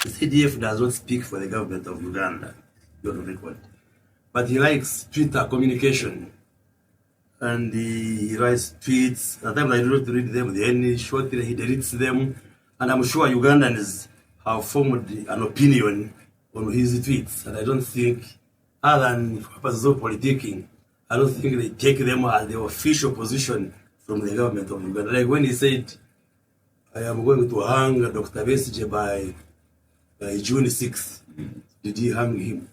The CDF does not speak for the government of Uganda, you're on record. But he likes Twitter communication. And he writes tweets. At times I do not read them, then shortly he deletes them. And I'm sure Ugandans have formed an opinion on his tweets. And I don't think, other than purposes of politicking, I don't think they take them as the official position from the government of Uganda. Like when he said, I am going to hang Dr. Besigye by June 6th. Did he hang him?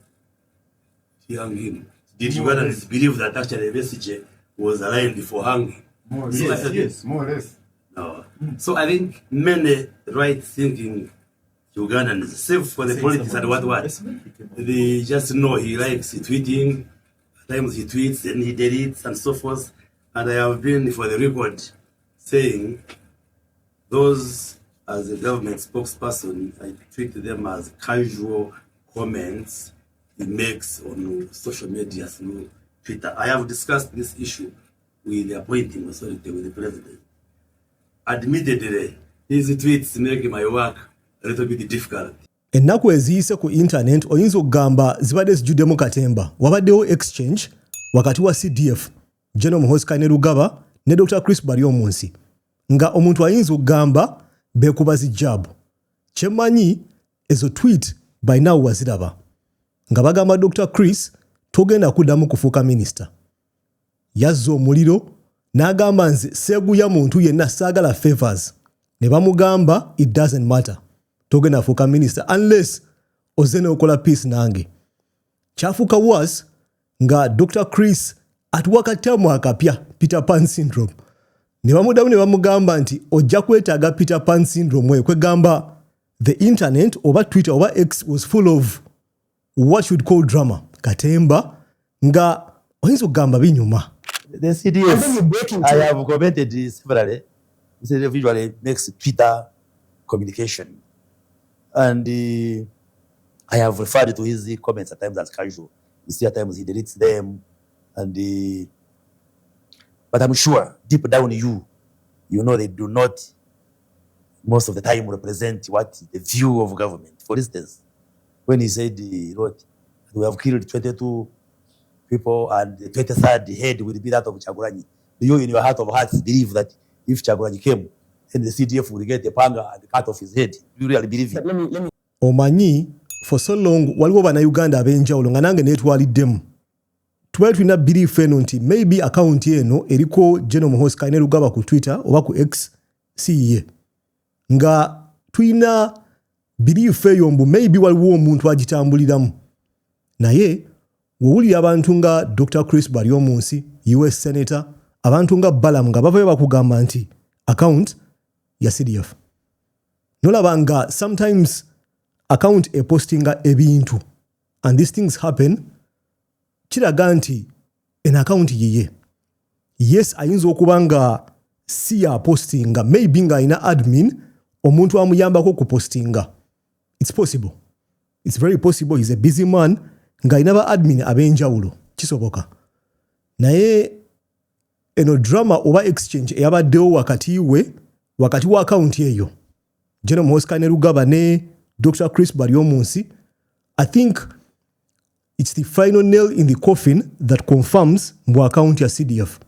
He hung him. Did Ugandans believe that actually Besigye was alive before hanging? More or less. Yes, more or less. No. So I think many right-thinking Ugandans, save for the politics and what, they just know he likes tweeting. At times he tweets and he deletes and so forth. And I have been, for the record, saying those as a government spokesperson, I treat them as casual comments he makes on social media through Twitter. I have discussed this issue with the appointing authority, with the president. Admittedly, his tweets make my work a little bit difficult. Ennaku eziyise ku internet oyinza okugamba zibadde zijjuddemu katemba. Wabaddewo exchange wakati wa CDF, General Muhoozi Kainerugaba ne Dr. Baryomunsi. Nga omuntu ayinza okugamba beekuba zijjaabu. Kyemmanyi ezo tweet balina waziraba. Nga bagamba Dr. Chris togenda kuddamu kufuuka minisita. Yazza omuliro n'agamba nze seeguya muntu yenna saagala favors. Ne bamugamba it doesn't matter. Togenda fuuka minisita unless ozze n'okola peace nange. Kyafuuka worse nga Dr. Chris atuwa katamu akapya Peter Pan syndrome. Ne bamudamu ne bamugamba nti ojja kwetaaga Peter Pan syndrome kwegamba the internet oba Twitter oba X was full of what should call drama. Katemba nga oyinza okugamba binyuma. The CDF, I have commented severally. The CDF usually makes Twitter communication. And I have referred to his comments at times as casual. You see, at times he deletes them. And but I'm sure deep down you know they do not most of the time represent what the view of government. For instance, when he said we have killed 22 people and the 23rd head will be that of Kyagulanyi, you in your heart of hearts believe that if Kyagulanyi came, then the CDF will get a panga and cut off his head. You really believe it? Omanyi, for so long, waliwo bannayuganda ab'enjawulo nga nange neetwaliddemu. Twali tulina belief eno nti maybe account eno eriko General Muhoozi Kainerugaba ku Twitter oba ku X siye. Nga tulina belief eyo mbu maybe waliwo omuntu agitambuliramu. Naye, wowulira abantu nga Dr. Baryomunsi, US Senator, abantu nga Balaam nga bavayo bakugamba nti account ya CDF. Nolaba nga sometimes account postinga ebintu and these things happen kiraga nti en account yiye. Yes, ayinza okuba nga si ya postinga, maybe nga ina admin omuntu amuyambako ku postinga. It's possible. It's very possible. He's a busy man. Nga inaba admin ab'enjawulo kisoboka. Naye eno drama oba exchange eyabaddewo wakati wa account eyo General Muhoozi Kainerugaba ne Dr. Baryomunsi, I think it's the final nail in the coffin that confirms mbu account ya CDF.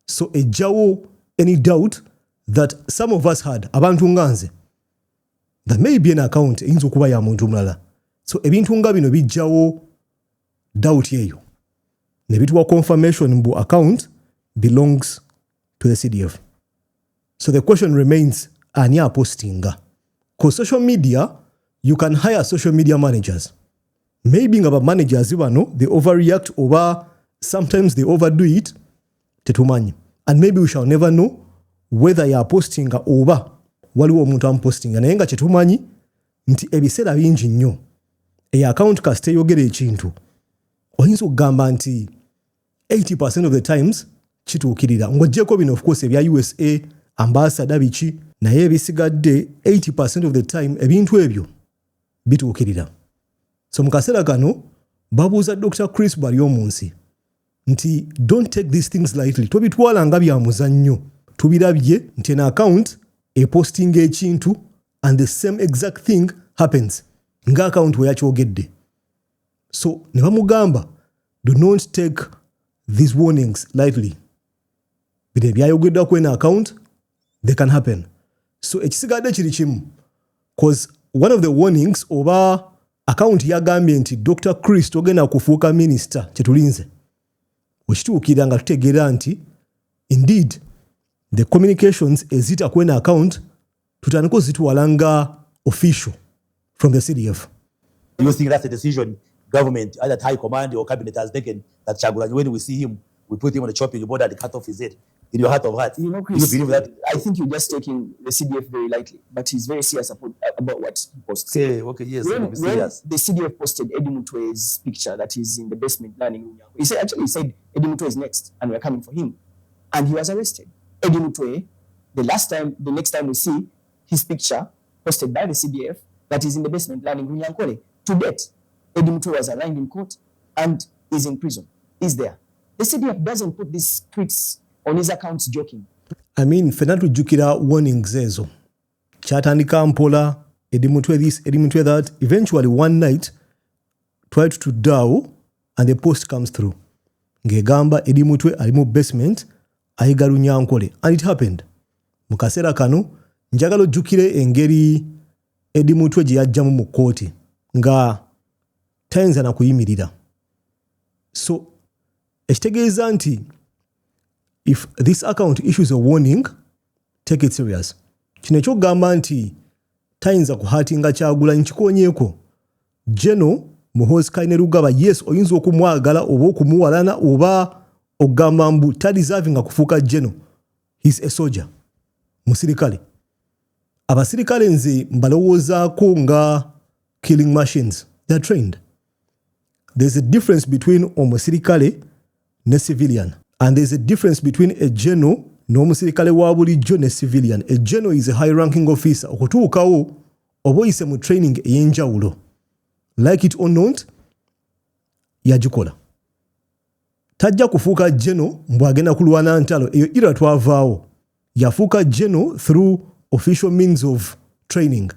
So ejjawo any doubt that some of us had abantu nganze that may be an account eyinza okuba ya muntu mulala. So ebintu nga bino bijjawo doubt yeyo. Ne bituwa confirmation mbu account belongs to the CDF. So the question remains, ani apostinga? Because social media, you can hire social media managers. Maybe nga ba managers bano, they overreact over, sometimes they overdo it, tetumanyi. And maybe we shall never know whether ya postinga oba waliwo omuntu ampostinga. Naye nga tetumanyi nti ebiseera bingi nnyo. Account kasite yogera ekintu. Oyinza okugamba nti 80% of the times kituukirira. Ng'oggyeko bino of course ebya USA, ambassador biki, naye ebisigadde 80% of the time ebintu ebyo bituukirira. So mu kaseera kano babuuza Dr. Baryomunsi nti don't take these things lightly. Tobitwala nga bya muzannyo. Tubirabye nti en account posting ekintu and the same exact thing happens. nga account we yakyogedde. So ne bamugamba, do not take these warnings lightly. Bino ebyayogeddwa ku eno account, they can happen. So ekisigadde kiri kimu, cause one of the warnings oba account yagambye nti Dr. Chris togenda kufuuka minister kyetulinze. Wekituukira nga tutegeera nti indeed the communications ezita ku eno account tutandika ozitwala nga official from the CDF. You think that's a decision government, either high command or cabinet has taken, that Chagulanyi, when we see him, we put him on the chopping board and cut off his head? In your heart of hearts, You know, Chris, you believe that? I think you're just taking the CDF very lightly, but he's very serious about what he posts. Okay, yes, When be serious. the CDF posted Eddie Mutue's picture that he's in the basement learning room, he said Eddie Mutue is next and we're coming for him. And he was arrested. Eddie Mutue, the next time we see his picture posted by the CDF that is in the basement learning room, to date, Eddie Mutue was arraigned in court and is in prison. Is there. The CDF doesn't put these tweets on his accounts joking. I mean, fena tujjukira warnings ezo. Kyatandika mpola, Eddie Mutwe this, Eddie Mutwe that. Eventually, one night, tried to DAO, and the post comes through. Ngegamba Eddie Mutwe ali mu basement, ayiga Runyankole. And it happened. Mu kaseera kano, njagala ojjukire engeri Eddie Mutwe gye yajjamu mu kkooti nga tayinza na kuyimirira. So, ekitegeeza nti if this account issues a warning, take it serious. Kino ekyokugamba nti tayinza kuhatinga Kyagulanyi kikoonyeeko. General Muhoozi Kainerugaba, yes, oyinza okumwagala oba okumuwalana oba ogamba mbu tadeservinga kufuuka general. He's a soldier. Musirikale. Abasirikale nze mbalowoozaako nga killing machines. They're trained. There's a difference between omusirikale ne civilian. And there's a difference between a general n'omusirikale wa bulijjo ne civilian. A general is a high-ranking officer. Okutuukawo oba oyise mu training ey'enjawulo. Like it or not, yagikola. Tajja kufuuka general mbu agenda kulwana ntalo. Eyo era twavaawo. Yafuuka general through official means of training.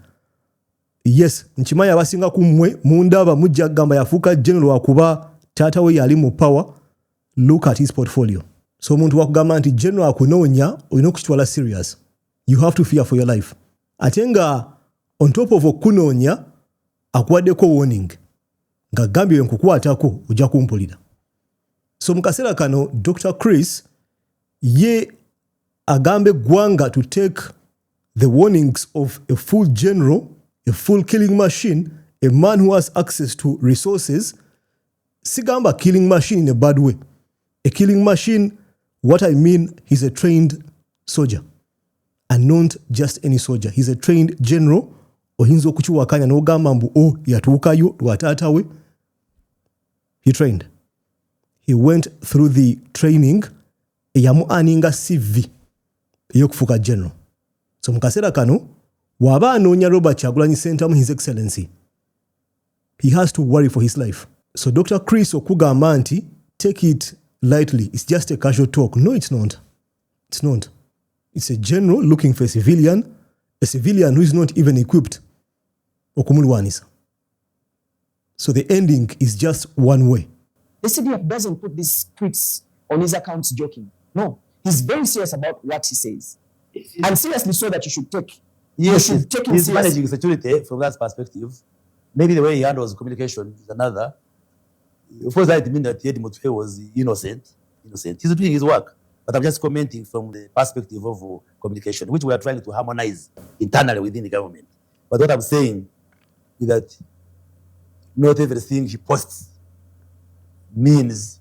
Yes, nkimanyi abasinga ku mmwe mundaba mujja kugamba yafuuka general wakuba taata we yali mu power. Look at his portfolio. So omuntu wakugamba nti general akunoonya olina okukitwala serious. You have to fear for your life. Ate nga on top of okunoonya akuwaddeko warning. Nga gambye nkukwatako ojja kumpulira. So mu kaseera kano Dr. Chris ye agambe eggwanga to take the warnings of a full general, a full killing machine, a man who has access to resources. Sigamba killing machine in a bad way. A killing machine, what I mean, he's a trained soldier. And not just any soldier. He's a trained general. Oyinza okukiwakanya n'ogamba mbu yatuukayo lwa taata we. He trained. He went through the training eyamu aninga CV ey'okufuuka general. So mu kaseera kano waba anoonya Robert Kyagulanyi Ssentamu, His Excellency, he has to worry for his life. So Dr. Chris okugamba nti take it lightly, it's just a casual talk. No, it's not. It's not. It's a general looking for a civilian who is not even equipped okumulwanisa. So the ending is just one way. The CDF doesn't put these tweets on his accounts joking. No, he's very serious about what he says. And seriously so that you should take. Yes, you should take him he's seriously. managing security from that perspective. Maybe the way he handles communication is another. Of course, that means that Eddie Mutwe was innocent. He's doing his work. But I'm just commenting from the perspective of communication, which we are trying to harmonize internally within the government. But what I'm saying is that not everything he posts means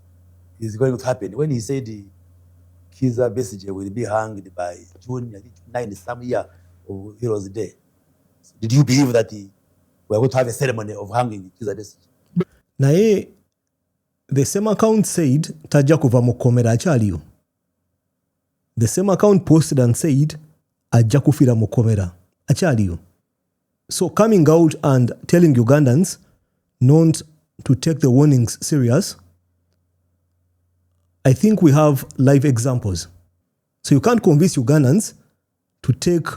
is going to happen. When he said Kizza Besigye will be hanged by June 9 some year of Heroes Day, did you believe that we are going to have a ceremony of hanging Kizza Besigye? Naye the same account said tajja kuva mu kkomera akyaliyo. The same account posted and said ajja kufira mu kkomera akyaliyo. So coming out and telling Ugandans not to take the warnings serious, I think we have live examples. So you can't convince Ugandans to take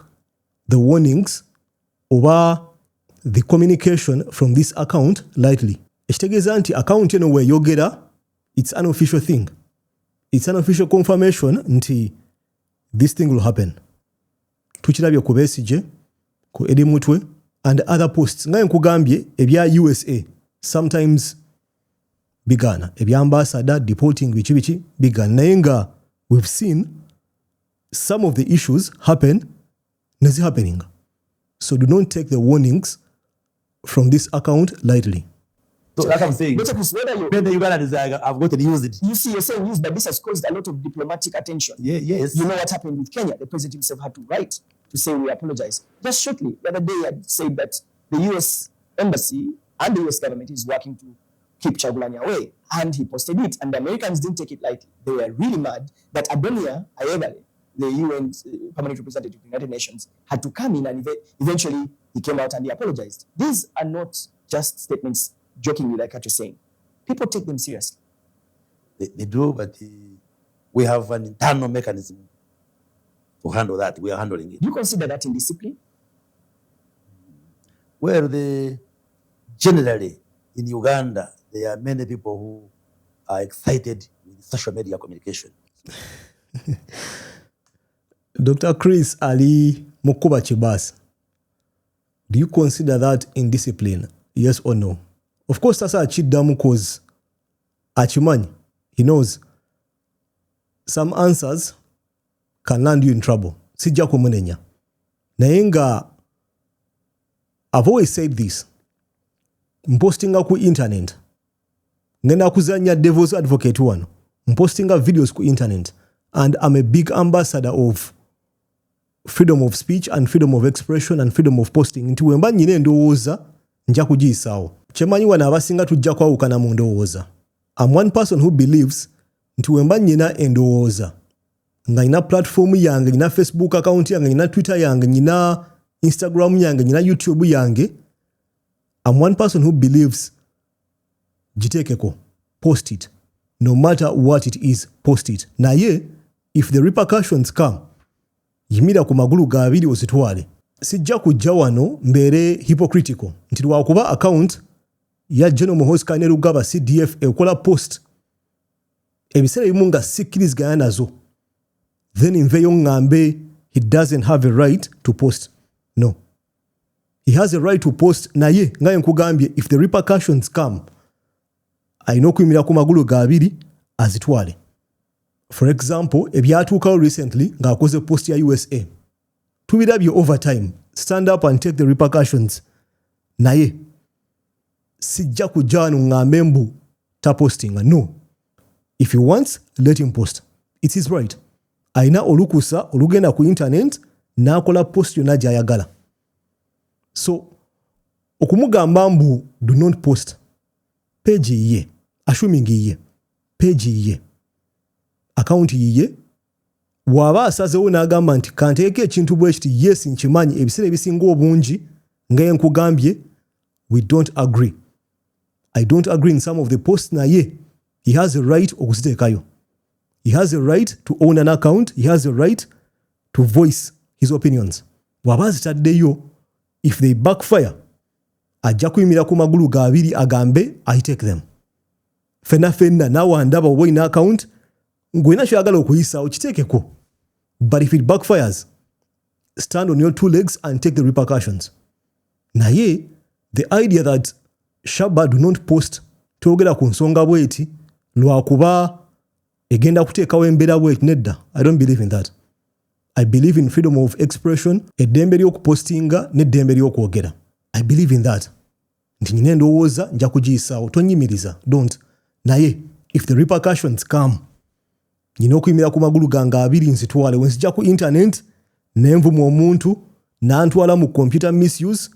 the warnings over the communication from this account lightly. Ekitegeeza nti account eno weeyogera, it's an official thing. It's an official confirmation nti this thing will happen. Tukirabye ku Besigye, ku Eddie Mutwe, and other posts. Nga nkugambye ebya USA sometimes bigana. Ebya ambassador deporting bichi bigana. Naye nga we've seen some of the issues happen nazi happening. So do not take the warnings from this account lightly. So that's what I'm saying. Dr. Chris, whether you When the Ugandans I've got to use it. you see yourself used, but this has caused a lot of diplomatic attention. Yes. You know what happened with Kenya? The president himself had to write to say we apologize. Just shortly, the other day, I said that the US embassy and the US government is working to keep Kyagulanyi away. And he posted it. And the Americans didn't take it lightly. They were really mad that Adonia Ayebale, the UN permanent representative of the United Nations, had to come in, and eventually he came out and he apologized. These are not just statements jokingly like what you're saying. People take them seriously. They do, but we have an internal mechanism to handle that. We are handling it. Do you consider that indiscipline? Well, generally in Uganda, there are many people who are excited with social media communication. Dr. Chris Ali Mukuba Chibas, do you consider that indiscipline? Yes or no? Of course, that's a chiddamu cause Achimanyi, he knows some answers can land you in trouble. Sijja kumunenya. Naye nga I've always said this. Mpostinga ku internet. Ngenda kuzanya devil's advocate wano. Mpostinga videos ku internet. And I'm a big ambassador of freedom of speech and freedom of expression and freedom of posting. Nti wemba nyine ndowooza nja kugiyisaawo. Kyemanyi wano abasinga tujja kwawukana mu ndowooza. I'm one person who believes nti wemba nyina endowooza. Nga nyina platform yange, nyina Facebook account yange, nyina Twitter yange, nyina Instagram yange, nyina YouTube yange. I'm one person who believes jitekeko, post it. No matter what it is, post it. Naye, if the repercussions come, yimira ku magulu ga abiri ositwale. Sijja kujja wano mbere hypocritical. Nti lwakuba account ya General Muhoozi Kainerugaba CDF ekola post. Ebiseera ebimu nga sikkiriziganya nazo. Then nveeyo ngambe he doesn't have a right to post. No. He has a right to post naye nga nkugambye if the repercussions come ayina okuyimira ku magulu ga abiri azitwale. For example, ebyatuukawo recently ng'akoze post ya USA. Tubirabye over time. Stand up and take the repercussions. Naye sijja kujja wano ngambe mbu tapostinga. No. If he wants, let him post. It's his right. Ayina olukusa olugenda ku internet n'akola post yonna gy'ayagala. So, okumugamba mbu do not post. Page yiye. Assuming yiye. Page yiye. Account yiye. Waba asazewo n'agamba nti kanteeke ekintu bwe kiti yes nkimanyi ebiseera ebisinga obungi nga nkugambye we don't agree. I don't agree in some of the posts naye he has a right okuziteekayo. He has a right to own an account. He has a right to voice his opinions. Waba zitaddeyo if they backfire ajja kuyimira ku magulu ga abiri agambe I take them. Fenna nawe ndaba oba ina account ngwena kyagala okuyisaawo kiteekeko. But if it backfires, stand on your two legs and take the repercussions. Naye, the idea that Shaba do not post twogera ku nsonga bweti lwakuba egenda kuteekawo embeera bweti nedda. I don't believe in that. I believe in freedom of expression, eddembe ly'okupostinga n'eddembe ly'okwogera. I believe in that. Nti nyina endowooza nja kugiyisaawo tonyimiriza. Don't. Naye, if the repercussions come, nyina okuyimira ku magulu gange abiri nzitwale wenzijja ku internet nenvuma omuntu n'antwala mu computer misuse,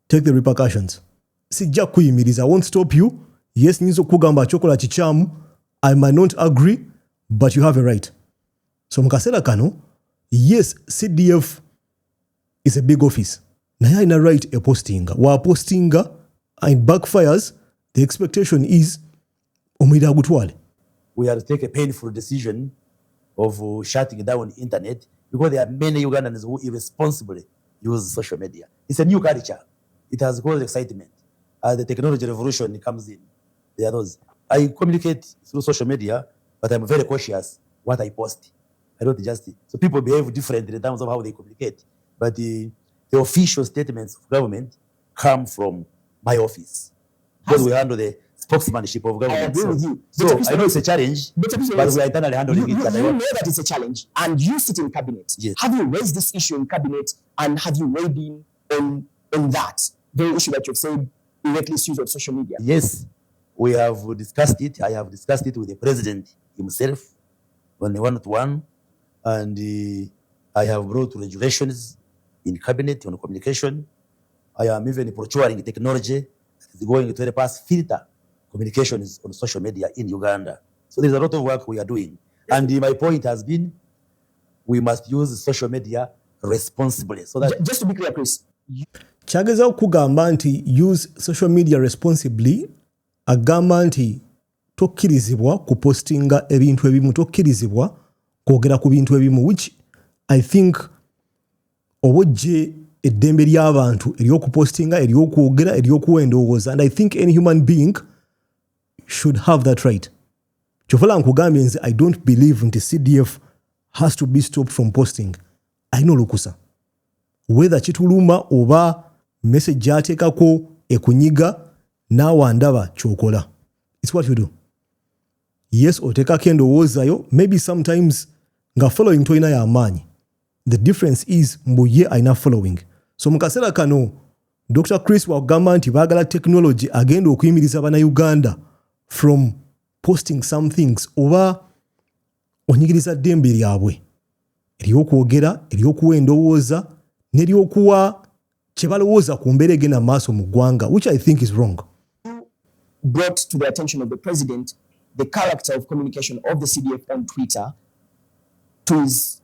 take the repercussions. Sijja kuyimiriza. I won't stop you. Yes, nyinza okugamba kyokola kikyamu. I might not agree, but you have a right. So mu kaseera kano, yes, CDF is a big office. Naye alina right a postinga. Wa postinga and backfires, the expectation is omulira agutwale. We have to take a painful decision of shutting down the internet because there are many Ugandans who irresponsibly use social media. It's a new culture. it has caused excitement. As the technology revolution comes in, there are those. I communicate through social media, but I'm very cautious what I post. I don't just, so people behave differently in terms of how they communicate. But the official statements of government come from my office. Because we handle the spokesmanship of government. I agree with you. So I know it's a challenge, but we are internally handling it. You know that it's a challenge, and you sit in cabinet. Yes. Have you raised this issue in cabinet, and have you weighed in on that very issue that you've said, reckless use of social media? Yes, we have discussed it. I have discussed it with the president himself on a one-to-one, and I have brought regulations in cabinet on communication. I am even procuring technology that is going to help us filter communications on social media in Uganda. So there's a lot of work we are doing. And my point has been, we must use social media responsibly. So that Just to be clear, Chris, Kyageza kugamba nti use social media responsibly, agamba nti tokkirizibwa kupostinga ebintu ebimu, tokkirizibwa kwogera ku bintu ebimu, which I think obojje eddembe ly'abantu ery'okupostinga, ery'okwogera, ery'okuwa endowooza, and I think any human being should have that right. Kyofala nkugambye nze I don't believe nti CDF has to be stopped from posting. Ayina olukusa. Whether kituluma oba message ateekako ekunyiga naawe ndaba kyokola. It's what you do. Yes, oteekako endowoozayo, maybe sometimes nga following toyina y'amaanyi. The difference is mbu ye ayina following. So mu kaseera kano Dr. Chris wagamba nti baagala technology agenda okuyimiriza bannayuganda from posting some things, oba onyigiriza ddembe lyabwe ery'okwogera, ery'okuwa endowooza, n'ery'okuwa kye balowooza ku mbeera egenda maaso mu ggwanga, which I think is wrong. brought to the attention of the president the character of communication of the CDF on Twitter to his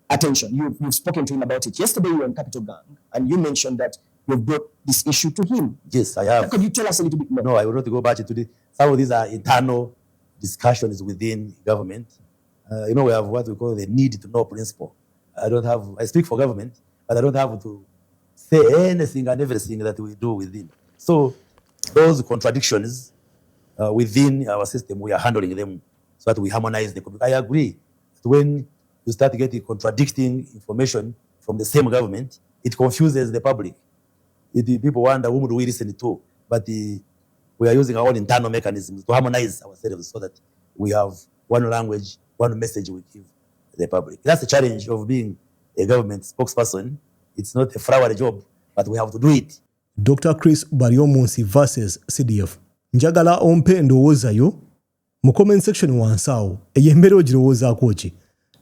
attention. You've spoken to him about it. Yesterday you were in Capital Gang, and you mentioned that you've brought this issue to him. yes, I have. Could you tell us a little bit more? No, I will not go back to this. Some of these are internal discussions within government. We have what we call the need to know principle. I speak for government, but I don't have to say anything and everything that we do within. So those contradictions within our system, we are handling them so that we harmonize the community. I agree that when you start getting contradicting information from the same government, it confuses the public. People wonder whom do we listen to, but we are using our own internal mechanisms to harmonize ourselves so that we have one language, one message we give the public. That's the challenge of being a government spokesperson. It's not a flowery job, but we have to do it. Dr. Chris Baryomunsi versus CDF. Njagala ompe endowooza yo mu comment section wansawo eyembeera ogirowoozaako ki?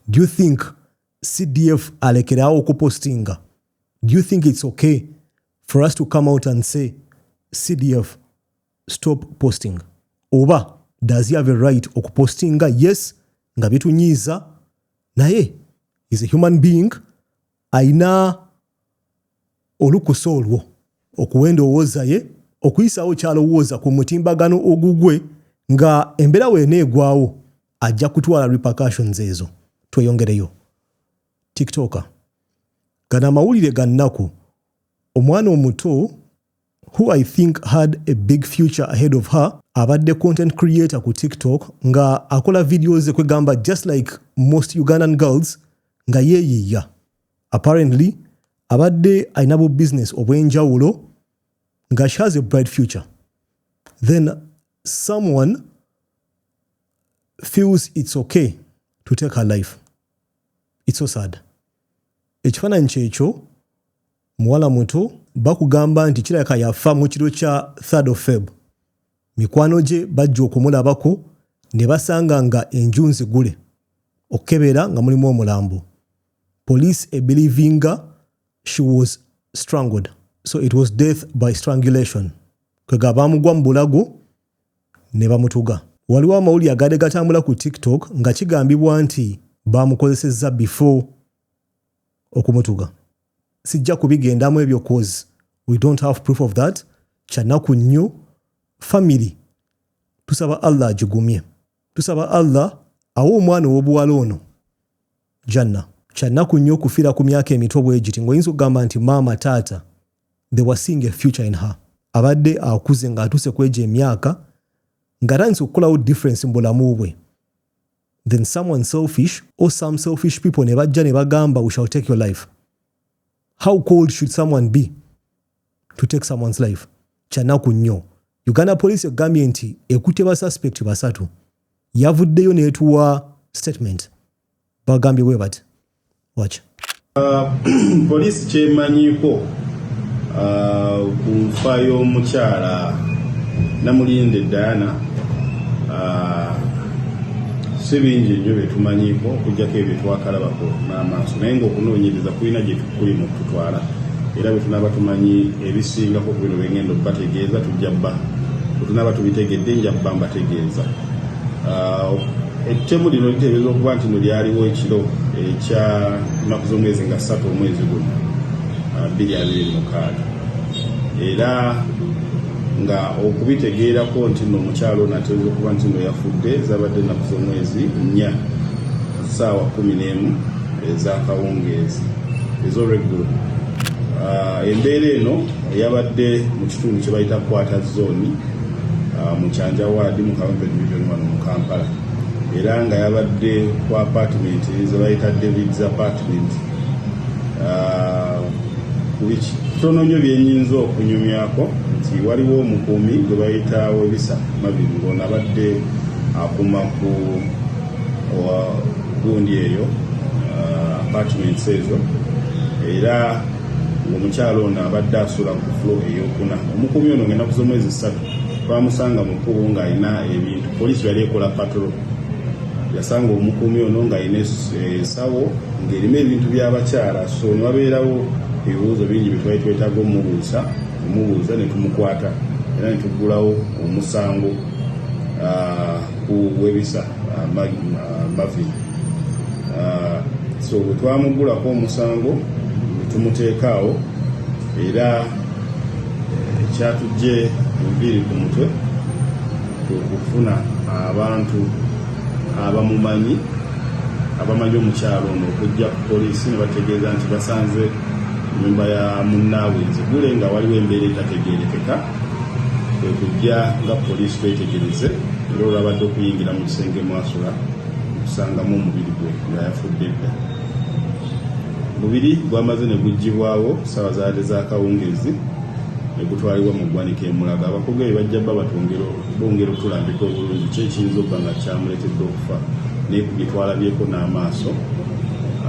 Do you think CDF alekeraawo okupostinga? Do you think it's okay for us to come out and say CDF stop posting? Oba does he have a right okupostinga? Yes, nga bitunyiiza, naye is a human being, ayina olukusa olwo okuwa endowooza ye, okuyisaawo kyalowooza ku mutimbagano ogugwe, nga embeera weeneegwawo ajja kutwala repercussions ezo. Tweyongereyo. TikToker. Gana amawulire ga nnaku, omwana omuto who I think had a big future ahead of her, abadde content creator ku TikTok, nga akola videos kwegamba just like most Ugandan girls, nga yeeyiiya. Apparently, abadde ayina bu business obw'enjawulo, nga she has a bright future. Then someone feels it's okay to take her life. It's so sad. Ekifaananyi kyekyo, muwala muto bakugamba nti kirabika yafa mu kiro kya 3rd of Feb. Mikwano gye bajja okumulabako ne basanga nga enju nzigule, okukebera nga mulimu omulambo. Police believing she was strangled. So it was death by strangulation. Kwega bamugwa mu bulago ne bamutuga. Waliwo amawulire agadde gatambula ku TikTok nga kigambibwa nti bamukozesezza before okumutuga. Sijja kubigendamu ebyo cause we don't have proof of that. Kyanaku nnyo family. Tusaba Allah agigumye. Tusaba Allah awo omwana w'obuwala ono janna. Kyanaku nnyo okufiira ku myaka emito bwe giti ng'oyinza okugamba nti maama taata they were seeing a future in her. Abadde akuze nga atuse kweje emyaka nga tandise okukolawo difference mu bulamu bwe. Then someone selfish or some selfish people ne bajja ne bagamba we shall take your life. How cold should someone be to take someone's life? Kyanaku nnyo. Uganda police egambye nti ekutte ba suspect basatu. Yavuddeyo n'etuwa statement. Bagambye bwe bati. Watch. Police kyemanyiko ku nfa y'omukyala Namulinde Diana si bingi nnyo bye tumanyiko okuggyako ebyo twakalabako n'amaaso naye ng'okunoonyereza kulina gye tukuli mu kututwala era bwe tunaaba tumanyi ebisingako ku bino bengenda okubategeeza tujja bba bwe tunaaba tubitegedde nja bba mbategeeza. Ettemu lino liteebereza okuba nti no lyaliwo ekiro ekya nnaku z'omwezi nga 3 omwezi guno 2026 era nga okubitegeerako nti no omukyalo ono ategeeza okuba nti no yafudde zabadde nnaku z'omwezi 4 ssaawa 11 ez'akawungeezi ez'olweggulo. Embeera eno yabadde mu kitundu kye bayita kwata zooni mu Kyanja waadi mu Kawempe division wano mu Kampala era nga yabadde ku apartment ze bayita David's apartment. Tono nnyo byenyinza okunyumyako nti waliwo omukuumi gwe bayita Webisa Mabiri ng'ono abadde akuma ku gundi eyo apartments ezo era ng'omukyalo ono abadde asula ku floor ey'okuna. Omukuumi ono ng'ennaku z'omwezi 3 twamusanga mu kkubo ng'alina ebintu. Poliisi yali ekola patrol yasanga omukuumi ono ng'alina esawo ng'erimu ebintu by'abakyala so ne wabeerawo ebibuuzo bingi bye twali twetaaga omubuuza ne tumukwata era ne tuggulawo omusango ku Webisa Mavin. So bwe twamuggulako omusango ne tumuteekaawo era ekyatujje enviiri ku mutwe okufuna abantu abamumanyi abamanyi omukyalo ono okujja ku poliisi ne bategeeza nti basanze ennyumba ya munnaabwe nzigule nga waliwo embeera etategeerekeka kujja nga poliisi twetegereze era olwabadde okuyingira mu kisenge mwasula okusangamu omubiri gwe nga yafudde dda. Omubiri gwamaze ne guggyibwawo ssaawa zaadde z'akawungeezi ne gutwalibwa mu ggwanika e Mulago. Abakugu be bajja bba bongera otulambika obulungi ki ekiyinza okuba nga kyamuleetedde okufa naye ku bye twalabyeko n'amaaso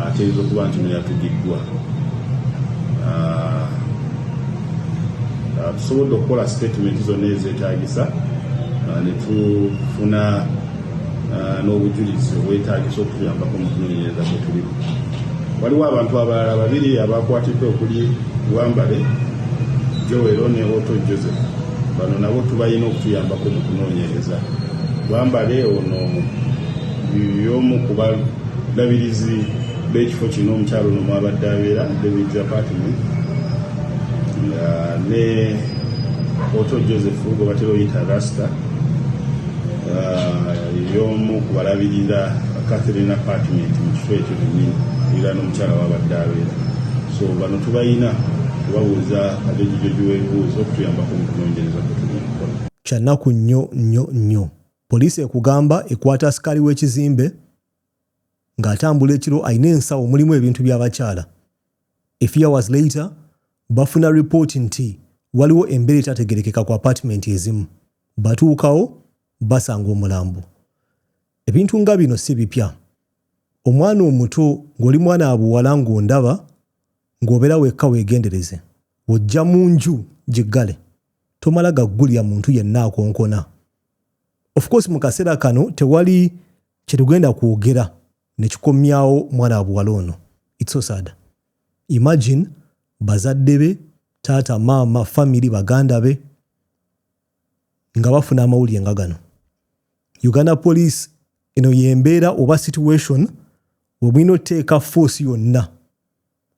ategeeza okuba nti no yatugiddwa. Tusobodde okukola statement zonna ezeetaagisa ne tufuna n'obujulizi obwetaagisa okutuyambako mu kunoonyereza kwe tulimu. Waliwo abantu abalala 2 abakwatiddwa okuli Wambale Joel ne Otto Joseph. Bano nabo tubalina okutuyambako mu kunoonyereza. Wambale ono y'omu ku balabirizi b'ekifo kino omukyalo ono mwabadde abeera David's apartment ne Otto Joseph gwe batera oyita Rasta y'omu ku balabirira Catherine apartment mu kifo ekyo kennyini era n'omukyala wabadde abeera. So bano tubalina tubabuuza abeegijogi w'ebibuuzo okutuyambako mu kunoonyereza kwe tuli kukola. Kyanaku nnyo. Poliisi ekugamba ekwata asikali w'ekizimbe ng'atambula ekiro ayina ensawo mulimu ebintu by'abakyala. A few hours later bafuna report nti waliwo embeera etategerekeka ku apartment ezimu. Batuukawo basanga omulambo. Ebintu nga bino si bipya. Omwana omuto ng'oli mwana abuwala ng'ondaba ng'obeera wekka weegendereze. Ojja mu nju giggale. Tomala gaggulya muntu yenna akonkona. Of course mu kaseera kano tewali kye tugenda kwogera ne kikomyawo mwana abuwala ono. It's so sad. Imagine bazadde be, taata, maama, family, baganda be nga bafuna amawulire nga gano. Uganda police eno yembeera oba situation webulina oteeka force yonna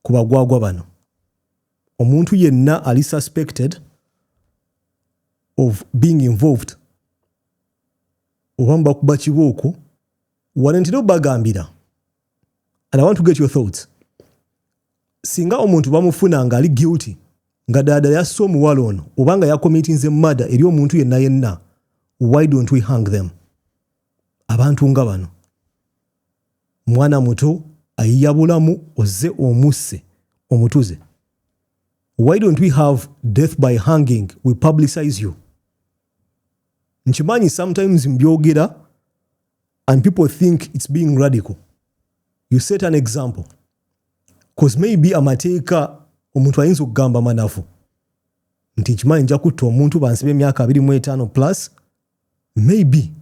ku bagwagwa bano. Omuntu yenna ali suspected of being involved oba mbakuba kibooko walentera obagambira. And I want to get your thoughts. Singa omuntu bamufuna nga ali guilty nga ddala yasse omuwala ono oba nga yakomitinze murder eri omuntu yenna, why don't we hang them? Abantu nga bano. Mwana muto ayiya bulamu ozze omusse omutuze. Why don't we have death by hanging? We publicize you. Nchimanyi sometimes mbyogera and people think it's being radical. You set an example. Because maybe amateeka omuntu ayinza okugamba manafu. Nti nchimanyi nja kutta omuntu bansibe emyaka 25 plus. Maybe.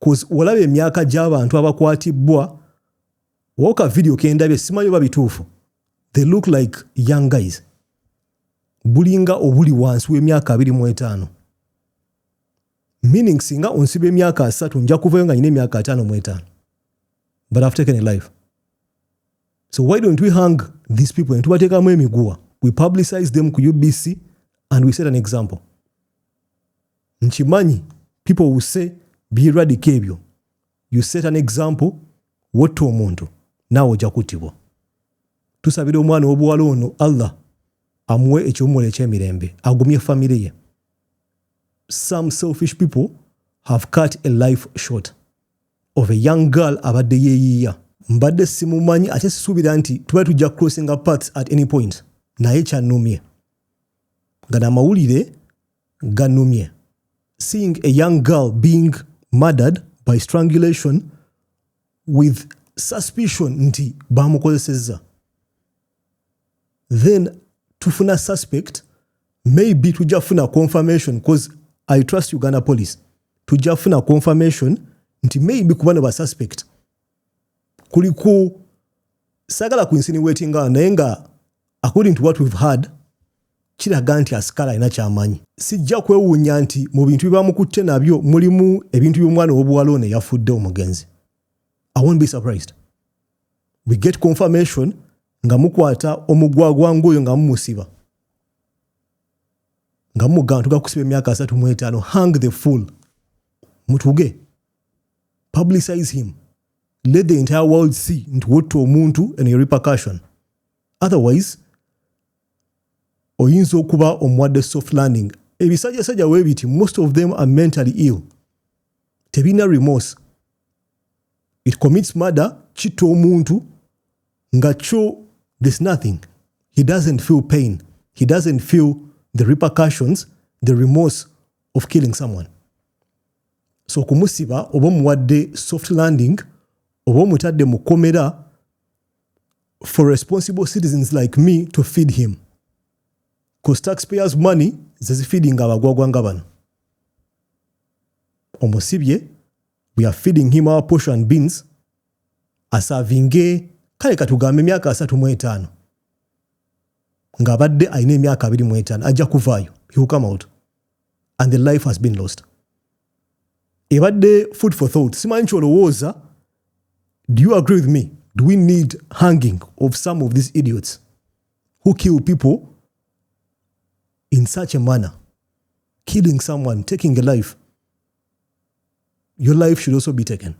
Because olaba emyaka gy'abantu abakwatibwa woka video kendabye simanyi oba bituufu. They look like young guys. Bulinga obuli wansi w'emyaka 25. Meaning singa onsibe emyaka 3 nja kuvayo nga nyina emyaka 55. But I've taken a life. So why don't we hang these people and tubateekamu emiguwa? We publicize them ku UBC and we set an example. Nchimanyi, people will say, be radicable. You set an example, wotta omuntu, naawe ojja kuttibwa. Tusabira omwana w'obuwala ono Allah amuwe eky'omuwala eky'emirembe, agumye family ye. Some selfish people have cut a life short of a young girl abadde yeeyiiya. Mbadde simumanyi ate sisuubira nti tuba tujja crossing up paths at any point. Naye kyannumye. Gana amawulire gannumye. Seeing a young girl being murdered by strangulation with suspicion nti bamukozesezza. Then tufuna suspect, maybe tujafuna confirmation because I trust Uganda police. Tujafuna confirmation nti maybe kubana ba suspect. Kuliku sagala kuinsinuating naye nga according to what we've heard kiraga nti asikala ina kyamanyi. Sijja kwewuunya nti mu bintu bibamukutte nabyo mulimu ebintu by'omwana w'obuwala ono yafudde omugenzi. I won't be surprised. We get confirmation nga mukwata omugwagwa ngoyo nga mumusiba. Nga mugamba tugakusiba emyaka 35. Hang the fool. Mutuge. Publicize him. Let the entire world see nti wotta omuntu and a repercussion. Otherwise, oyinza okuba omuwadde soft landing. Ebisajjasajja weebiti, most of them are mentally ill. Tebina remorse. It commits murder, kitta omuntu, nga kyo there's nothing. He doesn't feel pain. He doesn't feel the repercussions, the remorse of killing someone. So kumusiba oba muwadde soft landing, oba mutadde mukomera for responsible citizens like me to feed him. Because taxpayers' money is feeding abagwagwa nga bano. Omusibye, we are feeding him our portion beans. Asavinge kale katugambe emyaka 35. Nga abadde ayina emyaka 25 ajja kuvaayo. He will come out. And the life has been lost. Ebadde food for thought. Simanyi kyolowooza. Do you agree with me? Do we need hanging of some of these idiots who kill people in such a manner? Killing someone, taking a life. Your life should also be taken.